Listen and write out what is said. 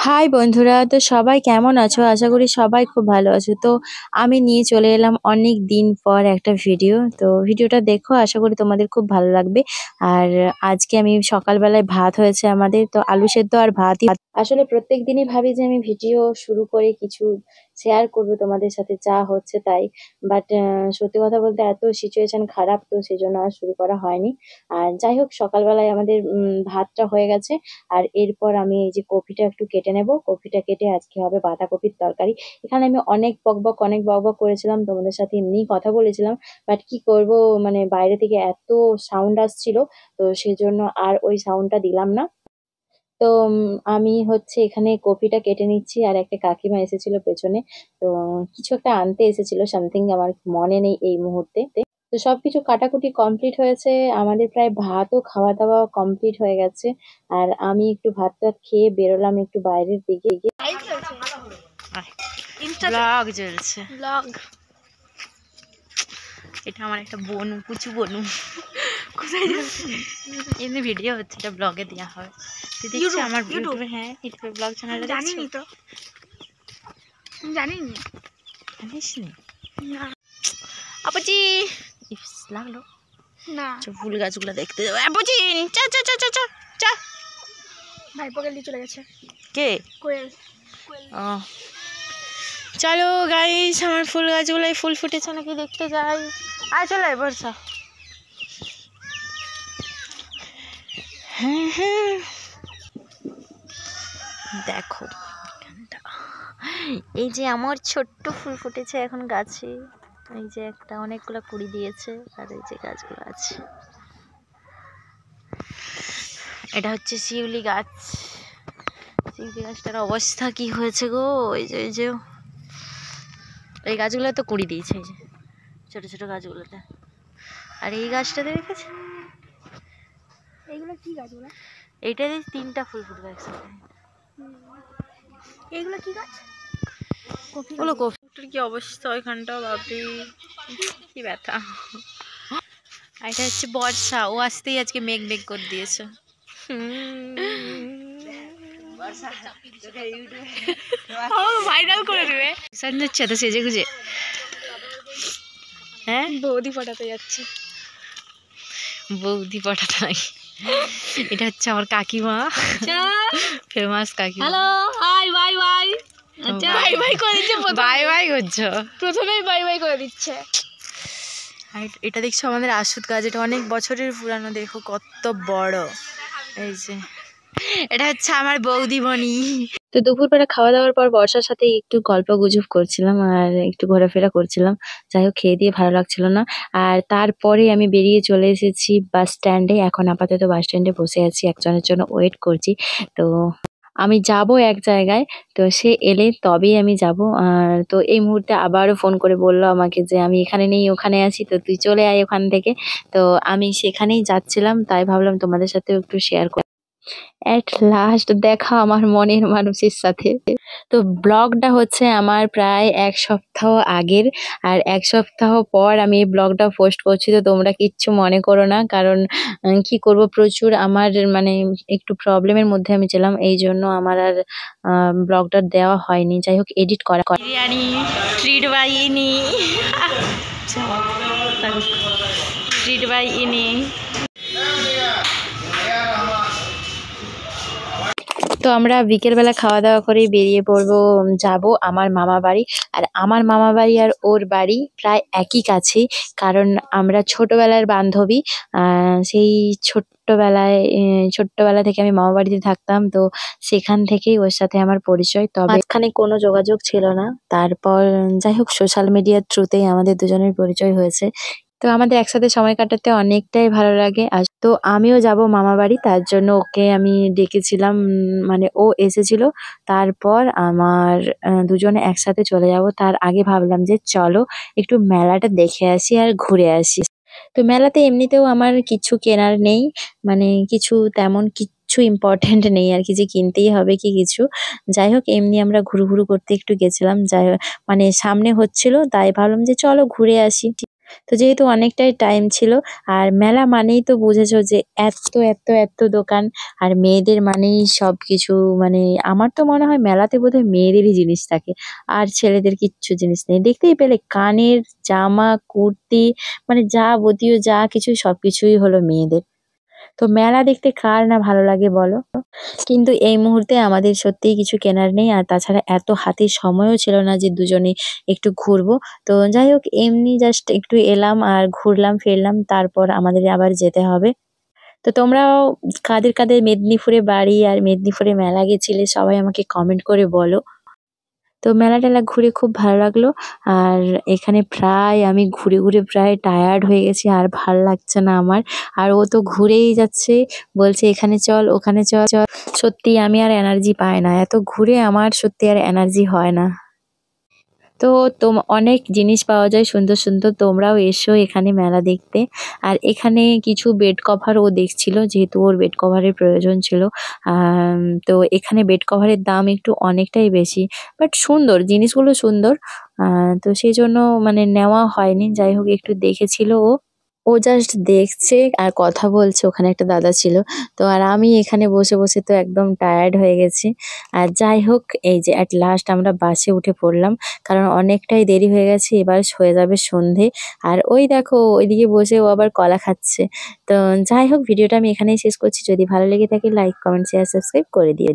High বন্ধুরা, তো সবাই কেমন আছো? আশা করি সবাই খুব ভালো আছো। তো আমি নিয়ে চলে এলাম অনেক দিন পর একটা ভিডিও। তো ভিডিওটা দেখো, আশা করি তোমাদের খুব ভালো লাগবে। আর আজকে আমি সকালবেলায় ভাত হয়েছে আমাদের, তো আলু সেদ্ধ আর ভাতই। আসলে প্রত্যেক দিনই ভাবি যে আমি ভিডিও শুরু করে কিছু শেয়ার করব তোমাদের সাথে, যা হচ্ছে তাই। বাট সত্যি কথা বলতে এত সিচুয়েশন খারাপ, তো সেই জন্য আর শুরু করা হয়নি। আর যাই হোক, সকালবেলায় আমাদের ভাতটা হয়ে গেছে। আর এরপর আমি এই যে কপিটা একটু কেটে নেব। কপিটা কেটে আজকে হবে বাঁধাকপির তরকারি। এখানে আমি অনেক বকবক করেছিলাম, তোমাদের সাথে এমনিই কথা বলেছিলাম। বাট কি করব, মানে বাইরে থেকে এত সাউন্ড আসছিল, তো সেজন্য আর ওই সাউন্ডটা দিলাম না। তো আমি হচ্ছে এখানে কপিটা কেটে নিচ্ছি, আর একটা কাকিমা এসেছিল পেছনে। তো কিছু একটা আনতে এসেছিল, সামথিং আমার মনে নেই এই মুহূর্তে। তো সবকিছু কাটাকুটি কমপ্লিট হয়েছে। আমাদের প্রায় ভাতও খাওয়া দাওয়া কমপ্লিট হয়ে গেছে। আর আমি একটু ভাত টাত খেয়ে বেরোলাম একটু বাইরের দিকে গিয়ে। ব্লগ চলছে ব্লগ। এটা আমার একটা বনু, কুচু বনু। কোথায় যাচ্ছে? এমনি ভিডিও হচ্ছে, এটা ব্লগে দেওয়া হয়। তুই দেখছিস আমার ইউটিউবে? হ্যাঁ, ইউটিউবে ব্লগ চ্যানেলে জানিনি তো। জানিনি, জানিস নি? আপুচি ইস লাগলো না। ফুল গাছগুলো দেখতে যাবো। আপুচি চা চা চা চা চা চা। ভাইপো গেলি চলে গেছে। কে? কোয়েল। ও চলো গাইস, আমার ফুল গাছগুলোয় ফুল ফুটেছে নাকি দেখতে যাই। আয় চলে বর্ষা। হ্যাঁ হ্যাঁ, দেখো এই যে আমার ছোট্ট ফুল ফুটেছে এখন গাছে। এই যে একটা অনেকগুলো কুড়ি দিয়েছে, আর এই যে গাছগুলো আছে। এটা হচ্ছে শিউলি গাছ। শিউলি গাছটার অবস্থা কি হয়েছে গো! এই যে এই গাছগুলো তো কুড়ি দিয়েছে, এই যে ছোট ছোট গাছগুলোতে। আর এই গাছটাতে দেখেছে, এইগুলো কি গাছগুলো? এইটাতে 3টা ফুল ফুটবে একসাথে। এইগুলো কি গাছ? ওগুলো কফির কি অবস্থা ওইখানটা, বাপরে কি ব্যথা। আর এটা হচ্ছে বর্ষা, ও আসতেই আজকে মেঘ মেঘ করে দিয়েছে। ভাইরাল করে দেবে যাচ্ছে তো সেজে গুজে। হ্যাঁ, বৌদি পটাতে যাচ্ছে। বৌদি পটাতে নাকি? এটা হচ্ছে আমার কাকিমা, ফেমাস কাকিমা। Hello, hi, bye bye. আচ্ছা, বাই বাই করে দিচ্ছে। বাই বাই করছো? প্রথমেই বাই বাই করে দিচ্ছে। এটা দেখছো আমাদের আশুত গাছ, এটা অনেক বছরের পুরানো। দেখো কত বড়। এই যে এটা হচ্ছে আমার বৌদিমণি। তো দুপুরবেলা খাওয়া দাওয়ার পর বর্ষার সাথে একটু গল্প গুজব করছিলাম আর একটু ঘোরাফেরা করছিলাম। যাই হোক, খেয়ে দিয়ে ভালো লাগছিল না। আর তারপরে আমি বেরিয়ে চলে এসেছি বাস স্ট্যান্ডে। এখন আপাতত বাস স্ট্যান্ডে বসে আছি, একজনের জন্য ওয়েট করছি। তো আমি যাব এক জায়গায়, তো সে এলে তবেই আমি যাব। আর তো এই মুহূর্তে আবারও ফোন করে বললো আমাকে যে আমি এখানে নেই, ওখানে আছি, তো তুই চলে আয় ওখান থেকে। তো আমি সেখানেই যাচ্ছিলাম, তাই ভাবলাম তোমাদের সাথেও একটু শেয়ার করি। এট লাস্ট দেখা আমার মনের মানুষের সাথে। তো ব্লগটা হচ্ছে আমার প্রায় 1 সপ্তাহ আগের। আর 1 সপ্তাহ পর আমি এই ব্লগটা পোস্ট করছি, তো তোমরা কিচ্ছু মনে করো না। কারণ কি করব, প্রচুর আমার মানে একটু প্রবলেমের মধ্যে আমি ছিলাম, এই জন্য আমার আর ব্লগটা দেওয়া হয়নি। যাই হোক, এডিট করা বিরিয়ানি ট্রিট বাই ইনি, ট্রিট বাই ইনি। তো আমরা বিকেলবেলা খাওয়া দাওয়া করে বেরিয়ে পড়বো, যাব আমার মামা বাড়ি। আর আমার মামা বাড়ি আর ওর বাড়ি প্রায় একই কাছে, কারণ আমরা ছোটবেলার বান্ধবী। সেই ছোট্টবেলা থেকে আমি মামা বাড়িতে থাকতাম, তো সেখান থেকেই ওর সাথে আমার পরিচয়। তবে মাঝখানে কোনো যোগাযোগ ছিল না। তারপর যাই হোক, সোশ্যাল মিডিয়ার থ্রুতেই আমাদের দুজনের পরিচয় হয়েছে। তো আমাদের একসাথে সময় কাটাতে অনেকটাই ভালো লাগে। আর তো আমিও যাব মামা বাড়ি, তার জন্য ওকে আমি ডেকেছিলাম। মানে ও এসেছিল, তারপর আমার দুজনে একসাথে চলে যাব। তার আগে ভাবলাম যে চলো একটু মেলাটা দেখে আসি আর ঘুরে আসি। তো মেলাতে এমনিতেও আমার কিছু কেনার নেই, মানে কিছু তেমন কিচ্ছু ইম্পর্টেন্ট নেই আর কি, যে কিনতেই হবে কি কিছু। যাই হোক, এমনি আমরা ঘুরু ঘুরু করতে একটু গেছিলাম। মানে সামনে হচ্ছিল, তাই ভাবলাম যে চলো ঘুরে আসি। তো যেহেতু অনেকটাই টাইম ছিল, আর মেলা মানেই তো বুঝেছো যে এত এত এত দোকান, আর মেয়েদের মানেই সবকিছু। মানে আমার তো মনে হয় মেলাতে বোধহয় মেয়েদেরই জিনিস থাকে, আর ছেলেদের কিচ্ছু জিনিস নেই। দেখতেই পেলে কানের জামা, কুর্তি, মানে যাবতীয় যা কিছু সবকিছুই হলো মেয়েদের। তো মেলা দেখতে কার না ভালো লাগে বলো? কিন্তু এই মুহূর্তে আমাদের সত্যিই কিছু কেনার নেই, আর তাছাড়া এত হাতে সময়ও ছিল না যে দুজনে একটু ঘুরবো। তো যাই হোক, এমনি জাস্ট একটু এলাম আর ঘুরলাম ফিরলাম, তারপর আমাদের আবার যেতে হবে। তো তোমরাও কাদের কাদের মেদিনীপুরে বাড়ি আর মেদিনীপুরে মেলা গেছিলে সবাই আমাকে কমেন্ট করে বলো। তো মেলা টেলা ঘুরে খুব ভালো লাগলো। আর এখানে প্রায় আমি ঘুরে ঘুরে প্রায় টায়ার্ড হয়ে গেছি, আর ভাল লাগছে না আমার। আর ও তো ঘুরেই যাচ্ছে, বলছে এখানে চল ওখানে চল চল। সত্যি আমি আর এনার্জি পাই না, এত ঘুরে আমার সত্যি আর এনার্জি হয় না। তো অনেক জিনিস পাওয়া যায় সুন্দর সুন্দর, তোমরাও এসো এখানে মেলা দেখতে। আর এখানে কিছু বেড কভার ও দেখছিল, যেহেতু ওর বেড কভারের প্রয়োজন ছিল। তো এখানে বেড কভারের দাম একটু অনেকটাই বেশি, বাট সুন্দর জিনিসগুলো সুন্দর। তো সেই জন্য মানে নেওয়া হয়নি। যাই হোক, একটু দেখেছিল ও। ও জাস্ট দেখছে আর কথা বলছে, ওখানে একটা দাদা ছিল। তো আর আমি এখানে বসে বসে তো একদম টায়ার্ড হয়ে গেছি। আর যাই হোক, এই যে অ্যাট লাস্ট আমরা বাসে উঠে পড়লাম, কারণ অনেকটাই দেরি হয়ে গেছে, এবার হয়ে যাবে সন্ধে। আর ওই দেখো ওইদিকে বসে ও আবার কলা খাচ্ছে। তো যাই হোক, ভিডিওটা আমি এখানেই শেষ করছি। যদি ভালো লেগে থাকে লাইক কমেন্ট শেয়ার সাবস্ক্রাইব করে দিও।